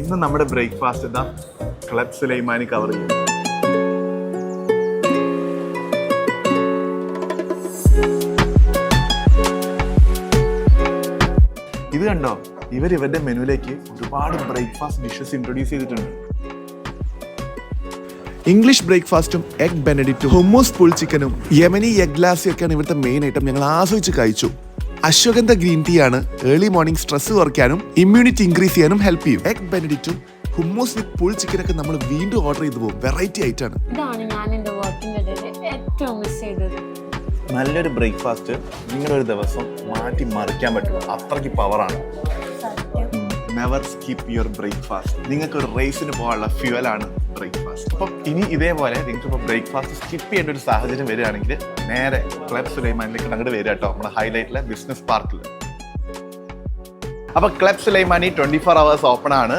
ഇന്ന് നമ്മുടെ ബ്രേക്ക്ഫാസ്റ്റ് ഇതാ ക്ലബ് സുലൈമാനി കവർ ചെയ്യും. ഇത് കണ്ടോ, ഇവരുടെ മെനുവിലേക്ക് ഒരുപാട് ബ്രേക്ക്ഫാസ്റ്റ് ഡിഷസ് ഇൻട്രൊഡ്യൂസ് ചെയ്തിട്ടുണ്ട്. ഇംഗ്ലീഷ് ബ്രേക്ക്ഫാസ്റ്റും എഗ് ബെനഡിക്റ്റും ഹുമ്മൂസ് പുൾ ചിക്കനും യമനി എഗ് ലാസിയും ഒക്കെയാണ് ഇവിടുത്തെ മെയിൻ ഐറ്റം. ഞങ്ങൾ ആസ്വദിച്ച് കഴിച്ചു. അശ്വഗന്ധ ഗ്രീൻ ടീ ആണ് ഏർലി മോർണിംഗ് സ്ട്രെസ് കുറയ്ക്കാനും ഇമ്മ്യൂണിറ്റി ഇൻക്രീസ് ചെയ്യാനും ഹെൽപ്പ് ചെയ്യും. എഗ് ബെനഡിക്റ്റും ഹുമ്മൂസ് വിത്ത് പുൾ ചിക്കനൊക്കെ നമ്മൾ വീണ്ടും ഓർഡർ ചെയ്തു പോകും. വെറൈറ്റി ആയിട്ടാണ്. ഇതാണ് ഞാൻ എൻ്റെ വർക്കിൻ്റെ ഇടയിൽ ഏറ്റവും മിസ് ചെയ്തത്. നല്ലൊരു ബ്രേക്ക്ഫാസ്റ്റ് നിങ്ങളൊരു ദിവസം മാറ്റി മറിക്കാൻ പറ്റും. അത്രയ്ക്ക് പവറാണ്. Never skip your breakfast. നിങ്ങൾക്ക് ഒരു റേസിന് പോകാനുള്ള ഫ്യൂവലാണ് ബ്രേക്ക്ഫാസ്റ്റ്. അപ്പം ഇനി ഇതേപോലെ നിങ്ങൾക്ക് ഇപ്പോൾ ബ്രേക്ക്ഫാസ്റ്റ് സ്കിപ്പ് ചെയ്യേണ്ട ഒരു സാഹചര്യം വരികയാണെങ്കിൽ നേരെ ക്ലബ് സുലൈമാനിലേക്ക് അങ്ങോട്ട് വരിക കേട്ടോ, നമ്മുടെ ഹൈലൈറ്റിലെ ബിസിനസ് പാർക്കിൽ. അപ്പോൾ ക്ലബ് സുലൈമാനി 24 hours ഓപ്പൺ ആണ്.